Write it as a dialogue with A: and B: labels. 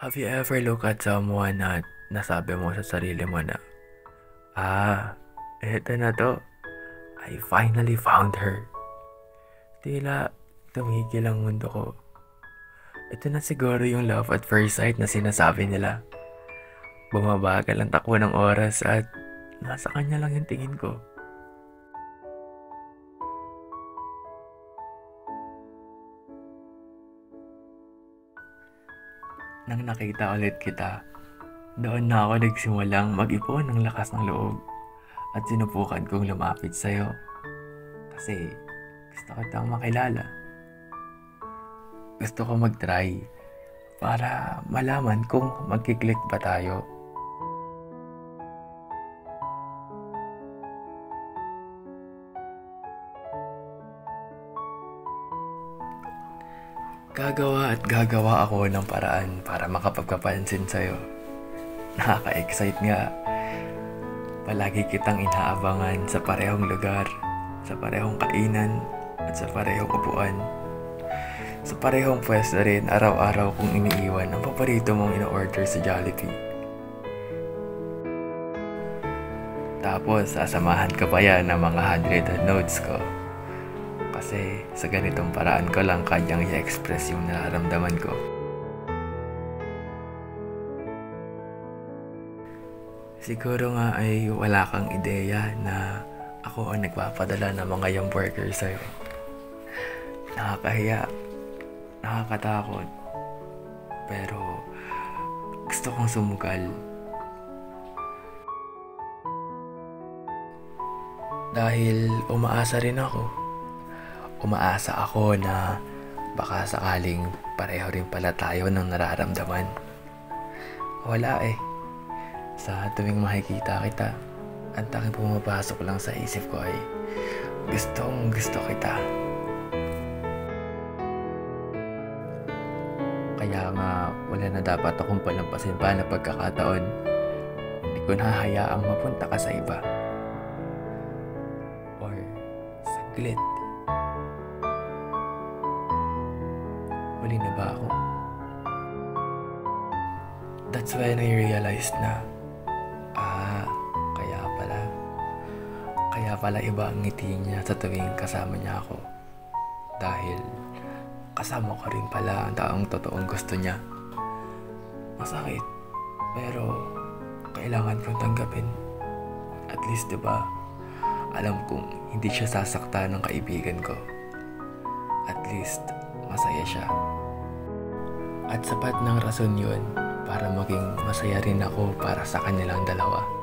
A: Have you ever looked at someone at nasabi mo sa sarili mo na, eto na to. I finally found her. Tila tumigil ang mundo ko. Ito na siguro yung love at first sight na sinasabi nila. Bumabagal ang takbo ng oras at nasa kanya lang yung tingin ko. Nang nakita ulit kita, doon na ako nagsimulang mag-ipon ng lakas ng loob at sinubukan kong lumapit sa'yo. Kasi gusto kitang makilala. Gusto ko mag-try para malaman kung magkiklik ba tayo. Gagawa at gagawa ako ng paraan para makapagpapansin sa'yo. Nakaka-excite nga. Palagi kitang inaabangan sa parehong lugar, sa parehong kainan, at sa parehong upuan. Sa parehong pwesto rin, araw-araw kong iniiwan ang paborito mong ino-order sa Jollibee. Tapos, sasamahan ka pa yan ng mga handwritten notes ko. Kasi sa ganitong paraan ko lang kanyang i-express yung nararamdaman ko. Siguro nga ay wala kang ideya na ako ang nagpapadala ng mga young burger sa'yo. Nakakahiya, nakakatakot, pero gusto kong sumugal. Dahil umaasa rin ako. Umaasa ako na baka sakaling pareho rin pala tayo ng nararamdaman. Wala eh. Sa tuwing makikita kita, ang tanging pumapasok lang sa isip ko ay gustong gusto kita. Kaya nga wala na dapat akong palampasin pa na pagkakataon. Hindi ko nahahayaang mapunta ka sa iba. Or saglit. Huli na ba ako? That's when I realized na kaya pala iba ang ngiti niya sa tuwing kasama niya ako. Dahil kasama ko rin pala ang taong totoong gusto niya. Masakit, pero kailangan kong tanggapin. At least diba, alam kong hindi siya sasaktan ng kaibigan ko. At least masaya siya. At sapat ng rason yun para maging masaya rin ako para sa kanilang dalawa.